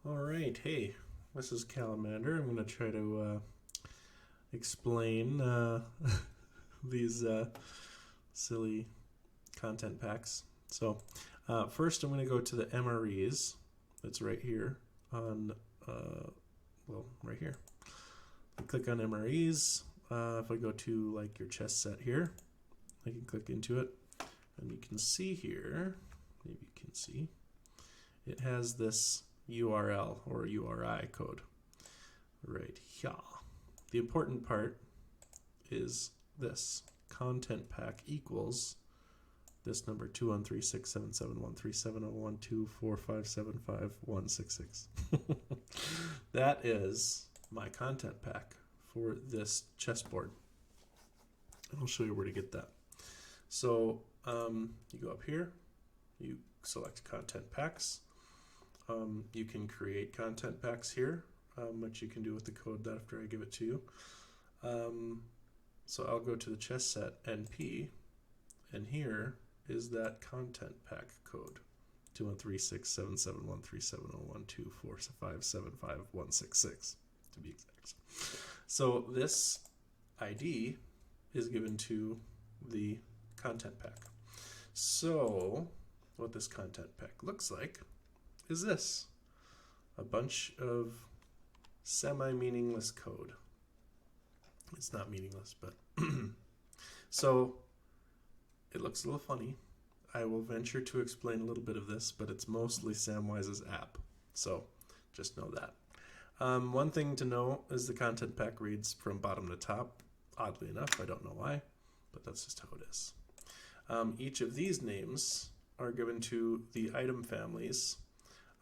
All right, hey, this is Calamander. I'm going to try to explain these silly content packs. So, first, I'm going to go to the MREs. That's right here on, right here. I click on MREs. If I go to like your chess set here, I can click into it, and you can see here. Maybe you can see it has this URL or URI code right here. The important part is this content pack equals this number 2136771370124575166. That is my content pack for this chessboard. I'll show you where to get that. So you go up here, you select content packs. You can create content packs here, which you can do with the code after I give it to you. So I'll go to the chess set NP, and here is that content pack code 2136771370124575166 to be exact. So this ID is given to the content pack. So what this content pack looks like is this: a bunch of semi-meaningless code. It's not meaningless, but so it looks a little funny. I will venture to explain a little bit of this, but it's mostly Samwise's app, so just know that. One thing to know is the content pack reads from bottom to top. Oddly enough, I don't know why, but that's just how it is. Each of these names are given to the item families,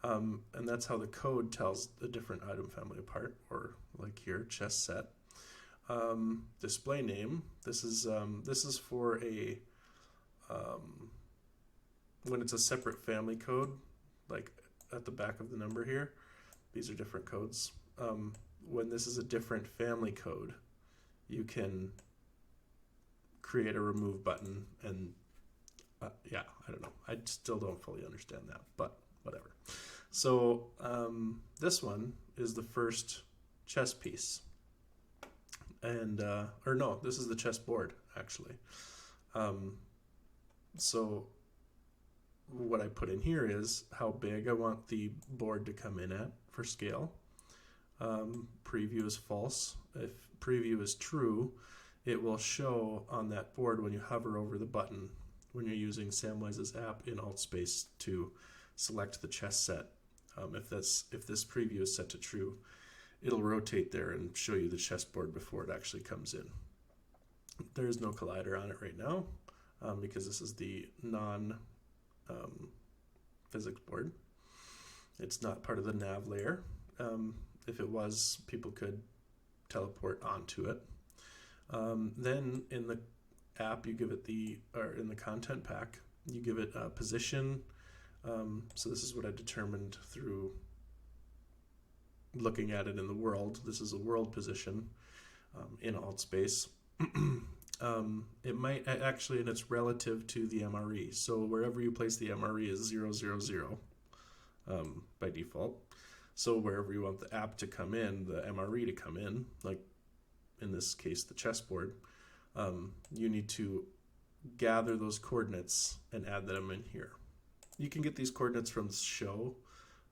and that's how the code tells a different item family apart, or like here, chess set. Display name, this is for a when it's a separate family code, like at the back of the number here. These are different codes. When this is a different family code, you can create a remove button, and yeah, I don't know. I still don't fully understand that, but whatever. So this one is the first chess piece, and or no, this is the chess board actually. So what I put in here is how big I want the board to come in at for scale. Preview is false. If preview is true, it will show on that board when you hover over the button when you're using Samwise's app in Altspace to select the chess set. If this preview is set to true, it'll rotate there and show you the chessboard before it actually comes in. There is no collider on it right now because this is the non-physics board. It's not part of the nav layer. If it was, people could teleport onto it. Then in the app, you give it in the content pack, you give it a position. So this is what I determined through looking at it in the world. This is a world position in Altspace. It might actually, and it's relative to the MRE. So wherever you place the MRE is 000 by default. So wherever you want the app to come in, the MRE to come in, like in this case, the chessboard, you need to gather those coordinates and add them in here. You can get these coordinates from the show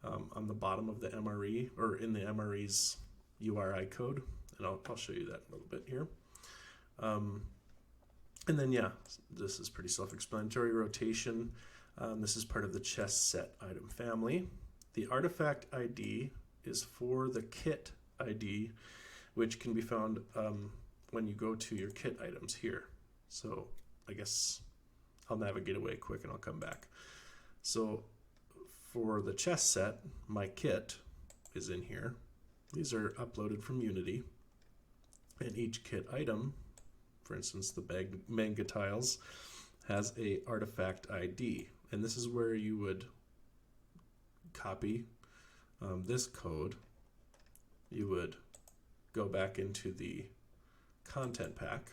on the bottom of the MRE, or in the MRE's URI code, and I'll show you that in a little bit here. And then yeah, this is pretty self-explanatory. Rotation, this is part of the chess set item family. The artifact ID is for the kit ID, which can be found when you go to your kit items here. So I guess I'll navigate away quick and I'll come back. So for the chess set, my kit is in here. These are uploaded from Unity, and each kit item, for instance, the manga tiles, has a artifact ID, and this is where you would copy this code. You would go back into the content pack,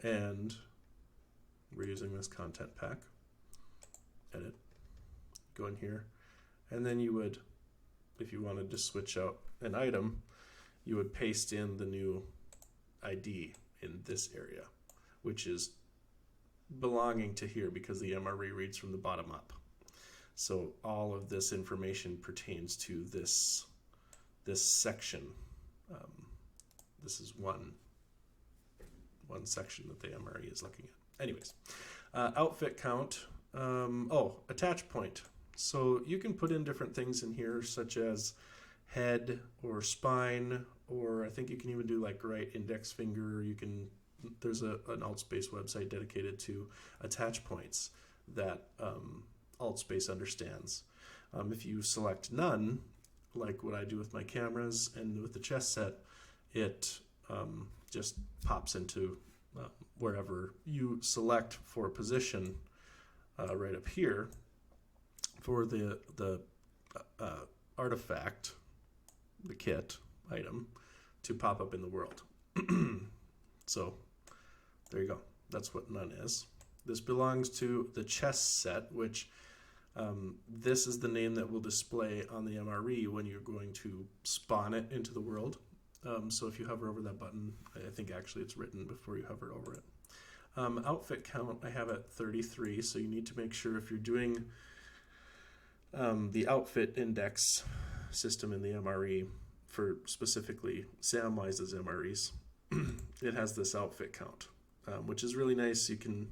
and we're using this content pack. Edit, go in here, and then you would, if you wanted to switch out an item, you would paste in the new ID in this area, which is belonging to here because the MRE reads from the bottom up. So all of this information pertains to this section. This is one section that the MRE is looking at. Anyways, outfit count. Attach point. So you can put in different things in here, such as head or spine, or I think you can even do like right index finger. There's an Altspace website dedicated to attach points that Altspace understands. If you select none, like what I do with my cameras and with the chess set, it just pops into wherever you select for position right up here for the artifact, the kit item, to pop up in the world. So there you go. That's what none is. This belongs to the chess set, which this is the name that will display on the MRE when you're going to spawn it into the world. So if you hover over that button, I think actually it's written before you hover over it. Outfit count I have at 33, so you need to make sure if you're doing the outfit index system in the MRE for specifically Samwise's MREs, it has this outfit count, which is really nice. You can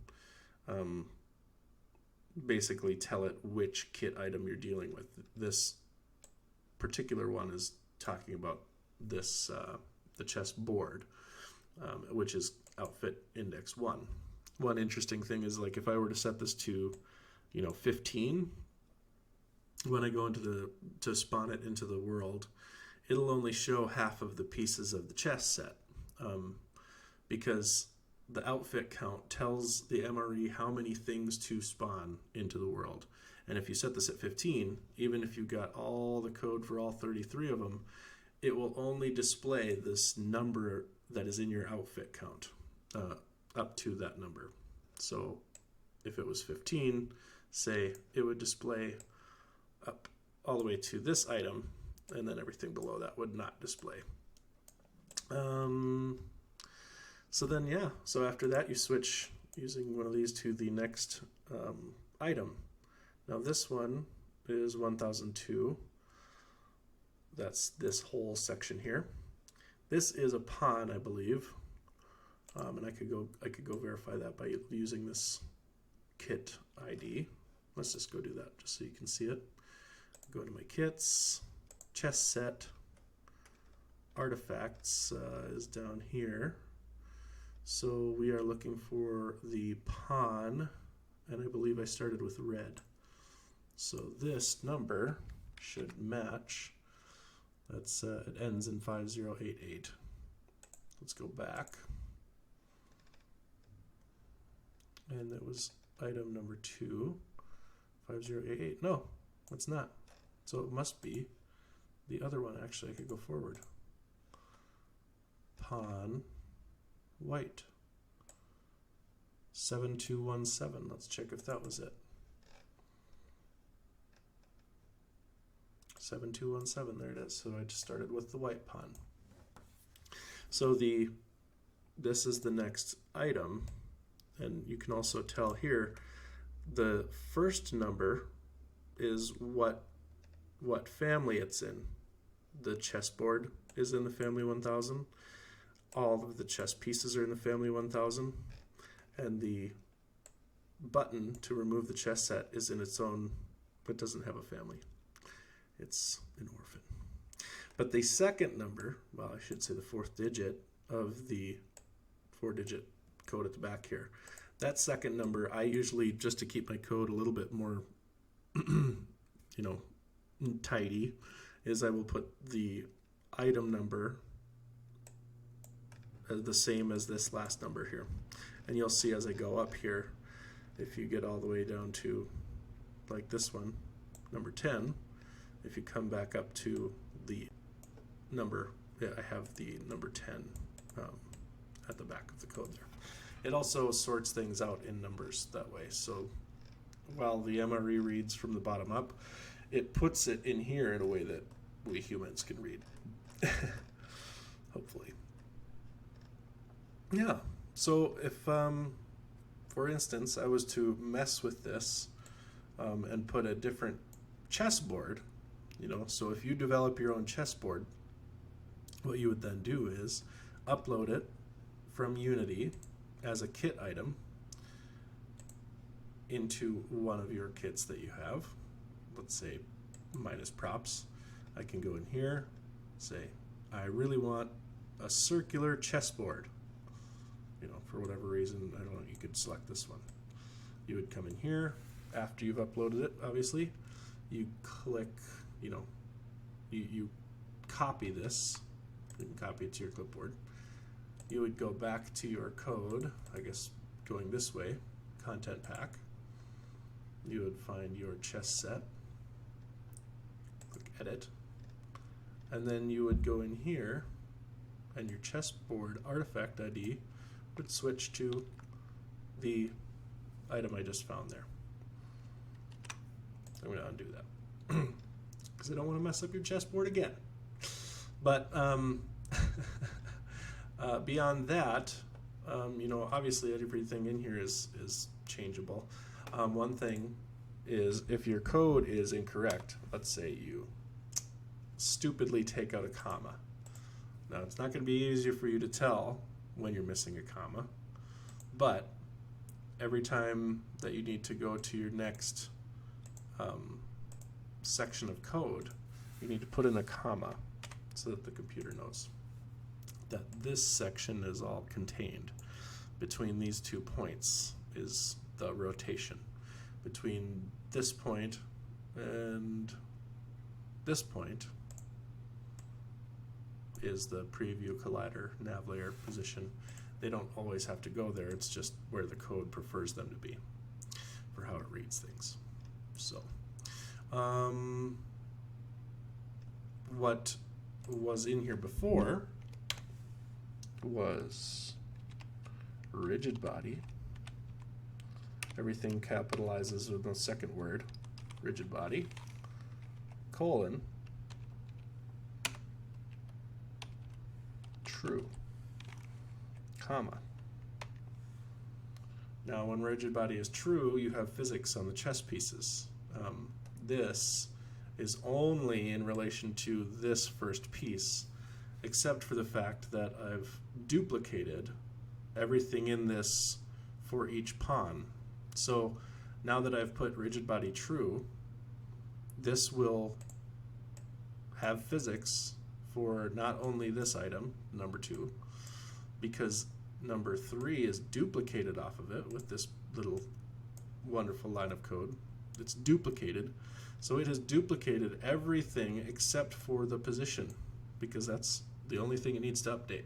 basically tell it which kit item you're dealing with. This particular one is talking about this the chess board, which is outfit index 1. One interesting thing is, like, if I were to set this to 15, when I go to spawn it into the world, it'll only show half of the pieces of the chess set, because the outfit count tells the MRE how many things to spawn into the world. And if you set this at 15, even if you've got all the code for all 33 of them, it will only display this number that is in your outfit count up to that number. So if it was 15, say, it would display up all the way to this item, and then everything below that would not display. So after that you switch using one of these to the next item. Now this one is 1002. That's this whole section here. This is a pawn, I believe, and I could go verify that by using this kit ID. Let's just go do that just so you can see it. Go to my kits, chess set, artifacts is down here. So we are looking for the pawn, and I believe I started with red. So this number should match. That's it ends in 5088. Let's go back. And that was item number 2, 5088. No, it's not. So it must be the other one. Actually, I could go forward. Pawn, white, 7217. Let's check if that was it. 7217, there it is. So I just started with the white pawn. So this is the next item, and you can also tell here the first number is what family it's in. The chessboard is in the family 1000. All of the chess pieces are in the family 1000, and the button to remove the chess set is in its own, but doesn't have a family. It's an orphan. But the second number, well, I should say the fourth digit of the 4-digit code at the back here, that second number, I usually, just to keep my code a little bit more, tidy, is I will put the item number the same as this last number here. And you'll see as I go up here, if you get all the way down to like this one, number 10, if you come back up to the number, I have the number 10 at the back of the code there. It also sorts things out in numbers that way. So while the MRE reads from the bottom up, it puts it in here in a way that we humans can read. Hopefully. Yeah, so if, for instance, I was to mess with this and put a different chessboard, so if you develop your own chessboard, what you would then do is upload it from Unity as a kit item into one of your kits that you have. Let's say minus props. I can go in here, say, I really want a circular chessboard. For whatever reason, I don't know, you could select this one. You would come in here, after you've uploaded it, obviously, you click, you copy this, you can copy it to your clipboard. You would go back to your code, I guess going this way, content pack. You would find your chess set, click edit, and then you would go in here, and your chessboard artifact ID would switch to the item I just found there. I'm going to undo that because I don't want to mess up your chessboard again. But beyond that, obviously everything in here is changeable. One thing is if your code is incorrect, let's say you stupidly take out a comma. Now it's not going to be easier for you to tell when you're missing a comma, but every time that you need to go to your next section of code, you need to put in a comma so that the computer knows that this section is all contained. Between these 2 points is the rotation. Between this point and this point is the preview collider nav layer position. They don't always have to go there, it's just where the code prefers them to be for how it reads things. So what was in here before was rigid body. Everything capitalizes with the second word, rigid body, colon, true, comma. Now when rigid body is true, you have physics on the chess pieces. This is only in relation to this first piece, except for the fact that I've duplicated everything in this for each pawn. So now that I've put rigid body true, this will have physics for not only this item, number 2, because number 3 is duplicated off of it with this little wonderful line of code. It's duplicated. So it has duplicated everything except for the position, because that's the only thing it needs to update.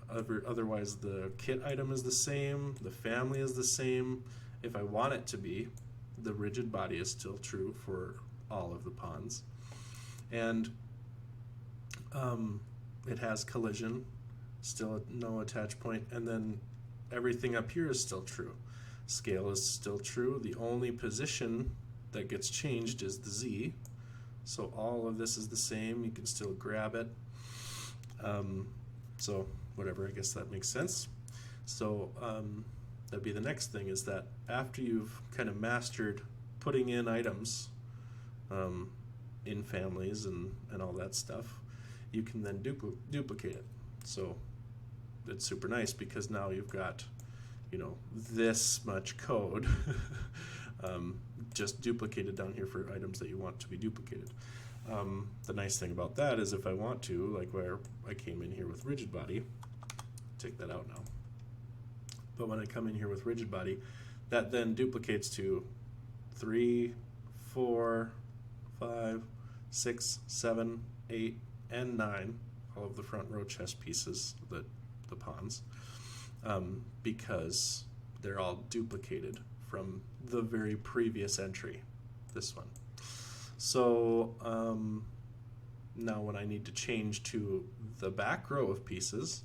Otherwise, the kit item is the same, the family is the same. If I want it to be, the rigid body is still true for all of the pawns. And it has collision, still no attach point, and then everything up here is still true. Scale is still true. The only position that gets changed is the Z. So all of this is the same. You can still grab it. So whatever, I guess that makes sense. So that'd be the next thing, is that after you've kind of mastered putting in items in families and all that stuff, you can then duplicate it. So it's super nice because now you've got, this much code just duplicated down here for items that you want to be duplicated. The nice thing about that is if I want to, like where I came in here with rigid body, take that out now. But when I come in here with rigid body, that then duplicates to 3, 4, 5, 6, 7, 8, and 9, all of the front row chess pieces, the pawns, because they're all duplicated from the very previous entry, this one. So now when I need to change to the back row of pieces,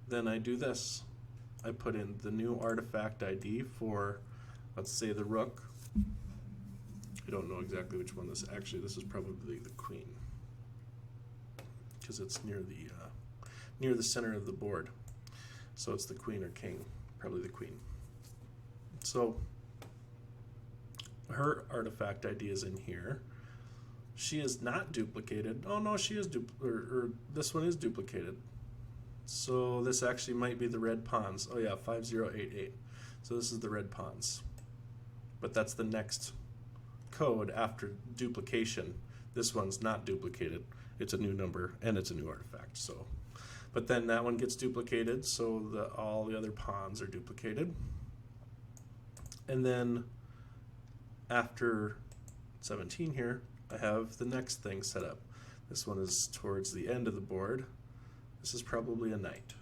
then I do this. I put in the new artifact ID for, let's say, the rook, I don't know exactly which one this, actually this is probably the queen, because it's near the center of the board. So it's the queen or king, probably the queen. So her artifact ID is in here. She is not duplicated. Oh no, she is or this one is duplicated. So this actually might be the red pawns. Oh yeah, 5088. So this is the red pawns. But that's the next code after duplication. This one's not duplicated. It's a new number and it's a new artifact. So, but then that one gets duplicated, so all the other pawns are duplicated. And then after 17 here, I have the next thing set up. This one is towards the end of the board. This is probably a knight.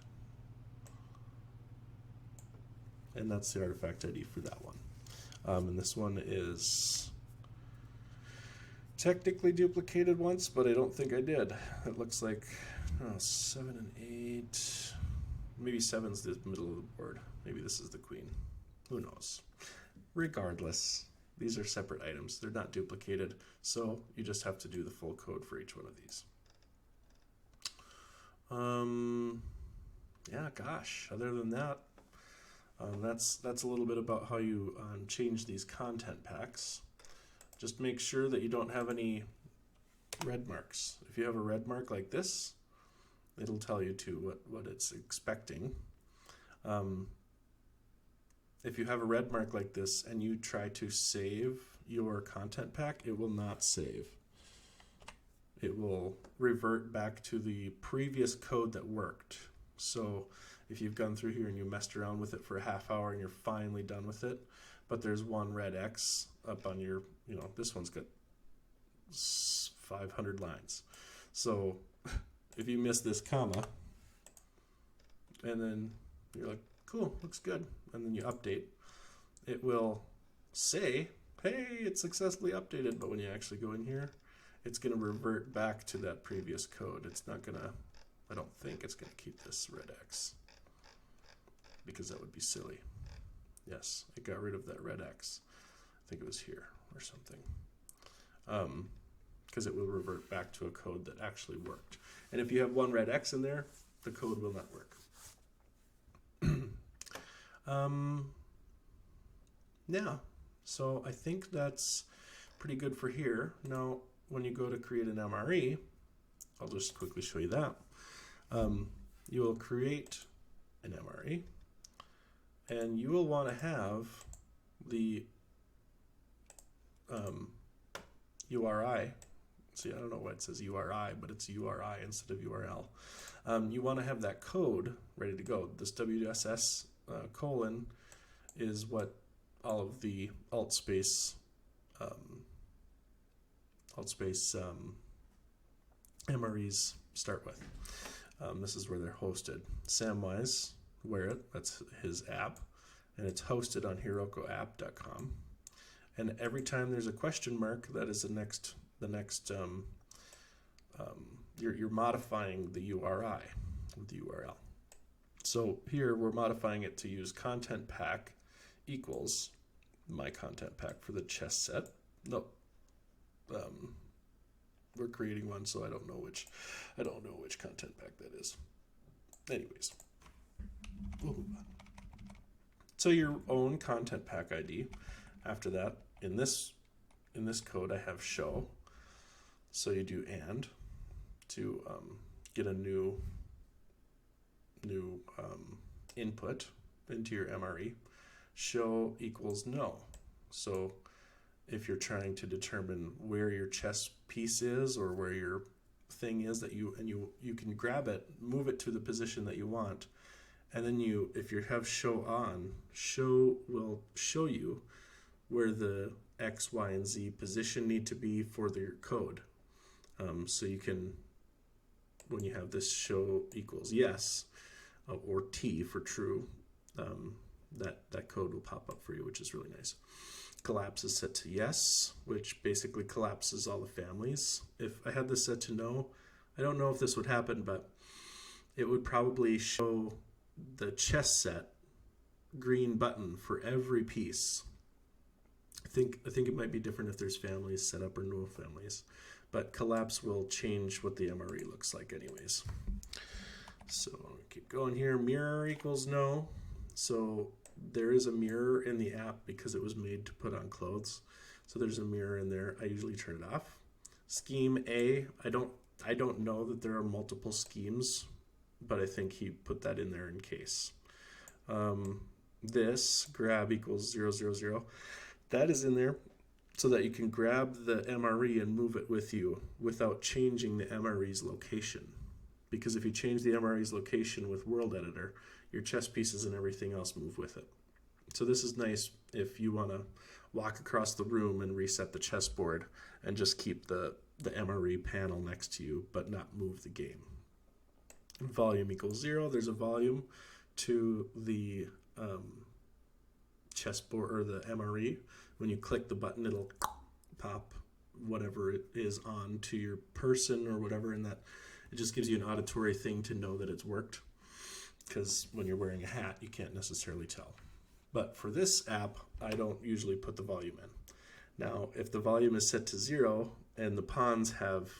And that's the artifact ID for that one. And this one is technically duplicated once, but I don't think I did. It looks like 7 and 8. Maybe 7's the middle of the board. Maybe this is the queen. Who knows? Regardless, these are separate items. They're not duplicated, so you just have to do the full code for each one of these. Yeah, gosh, other than that, that's a little bit about how you change these content packs. Just make sure that you don't have any red marks. If you have a red mark like this, it'll tell you what it's expecting. If you have a red mark like this and you try to save your content pack, it will not save. It will revert back to the previous code that worked. So if you've gone through here and you messed around with it for a half hour and you're finally done with it, but there's one red X up on your, this one's got 500 lines. So if you miss this comma, and then you're like, cool, looks good, and then you update, it will say, hey, it's successfully updated, but when you actually go in here, it's going to revert back to that previous code. It's not going to, I don't think it's going to keep this red X, because that would be silly. Yes, it got rid of that red X. I think it was here or something. Because it will revert back to a code that actually worked. And if you have one red X in there, the code will not work. Yeah, so I think that's pretty good for here. Now, when you go to create an MRE, I'll just quickly show you that. You will create an MRE, and you will want to have the URI. See, I don't know why it says URI, but it's URI instead of URL. You want to have that code ready to go. This WSS colon is what all of the Altspace MREs start with. This is where they're hosted. Samwise, WearIt, that's his app, and it's hosted on herokuapp.com. And every time there's a question mark, that is you're modifying the URI with the URL. So here we're modifying it to use content pack equals my content pack for the chess set. No, we're creating one, so I don't know which content pack that is. Anyways, we'll move on. So your own content pack ID. After that, in this code, I have show. So you do and to get a new input into your MRE. Show equals no. So if you're trying to determine where your chess piece is or where your thing is that you can grab it, move it to the position that you want, and then if you have show on, show will show you where the X, Y, and Z position need to be for your code. So you can, when you have this show equals yes, or T for true, that code will pop up for you, which is really nice. Collapse is set to yes, which basically collapses all the families. If I had this set to no, I don't know if this would happen, but it would probably show the chess set green button for every piece. I think it might be different if there's families set up or no families, but collapse will change what the MRE looks like anyways. So keep going here. Mirror equals no. So there is a mirror in the app because it was made to put on clothes. So there's a mirror in there. I usually turn it off. Scheme A, I don't know that there are multiple schemes, but I think he put that in there in case. This grab equals 0, 0, 0. That is in there so that you can grab the MRE and move it with you without changing the MRE's location. Because if you change the MRE's location with World Editor, your chess pieces and everything else move with it. So this is nice if you want to walk across the room and reset the chessboard and just keep the MRE panel next to you, but not move the game. Volume equals 0. There's a volume to the chessboard or the MRE. When you click the button, it'll pop whatever it is on to your person or whatever, and that it just gives you an auditory thing to know that it's worked, because when you're wearing a hat you can't necessarily tell. But for this app, I don't usually put the volume in. Now if the volume is set to 0 and the pawns have,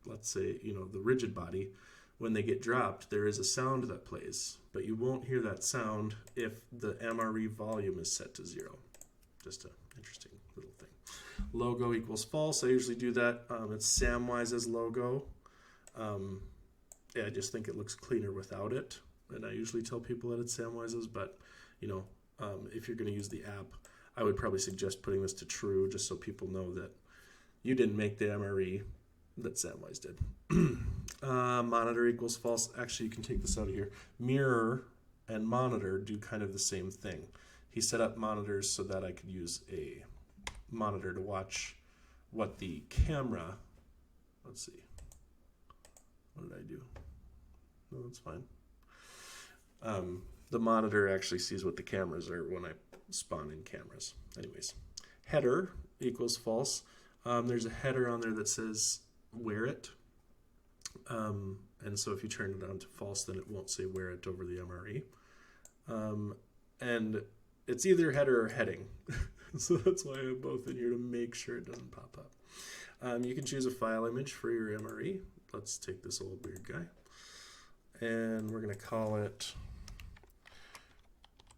let's say, the rigid body, when they get dropped there is a sound that plays, but you won't hear that sound if the MRE volume is set to 0. Just an interesting little thing. Logo equals false. I usually do that. It's Samwise's logo. I just think it looks cleaner without it, and I usually tell people that it's Samwise's, but if you're going to use the app, I would probably suggest putting this to true just so people know that you didn't make the MRE, that Samwise did. Monitor equals false. Actually, you can take this out of here. Mirror and monitor do kind of the same thing. He set up monitors so that I could use a monitor to watch what the camera, let's see, what did I do? No, that's fine. The monitor actually sees what the cameras are when I spawn in cameras. Anyways, header equals false. There's a header on there that says WearIt. And so if you turn it on to false, then it won't say WearIt over the MRE. And it's either header or heading. So that's why I have both in here to make sure it doesn't pop up. You can choose a file image for your MRE. Let's take this old weird guy. And we're going to call it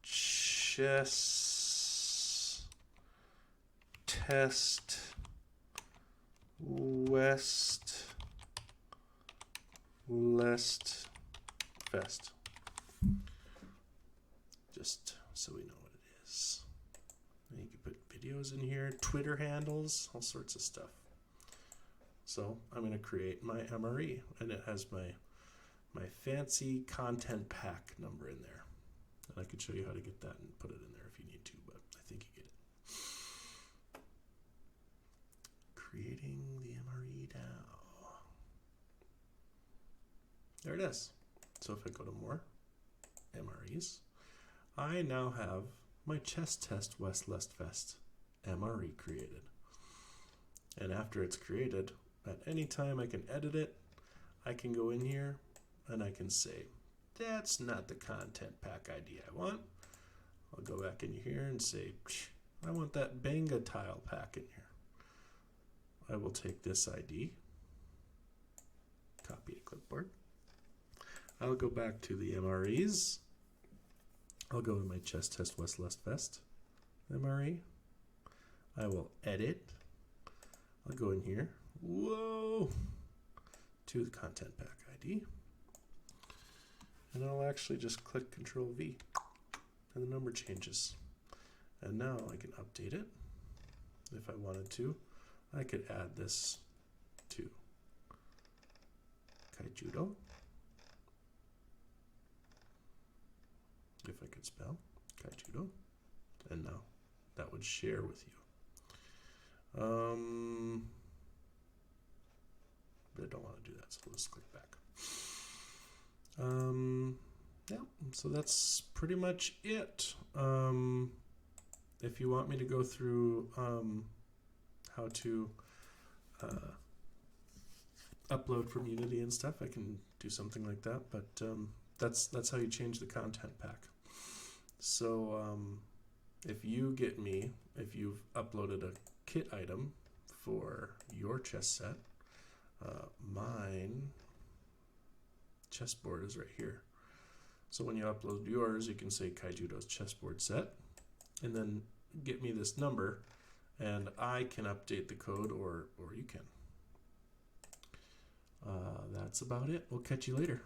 Chess Test West Lest Fest. Just so we know what it is. And you can put videos in here, Twitter handles, all sorts of stuff. So I'm going to create my MRE, and it has my fancy content pack number in there. And I could show you how to get that and put it in there if you need to, but I think you get it. Creating the MRE now. There it is. So if I go to more MREs, I now have my Chess Test West Lest Fest MRE created. And after it's created, at any time I can edit it. I can go in here and I can say, that's not the content pack ID I want. I'll go back in here and say, I want that Benga tile pack in here. I will take this ID, copy a clipboard. I'll go back to the MREs. I'll go to my Chess Test West Lest Fest MRE. I will edit. I'll go in here. Whoa! To the content pack ID. And I'll actually just click Control V and the number changes. And now I can update it. If I wanted to, I could add this to Kaijudo. If I could spell Kaijudo. And now that would share with you. But I don't want to do that, so let's click back. Yeah, so that's pretty much it. If you want me to go through how to upload from Unity and stuff, I can do something like that, but that's how you change the content pack. So if you've uploaded a kit item for your chess set, mine chessboard is right here. So when you upload yours, you can say Kaijudo's chessboard set, and then get me this number, and I can update the code, or you can. That's about it. We'll catch you later.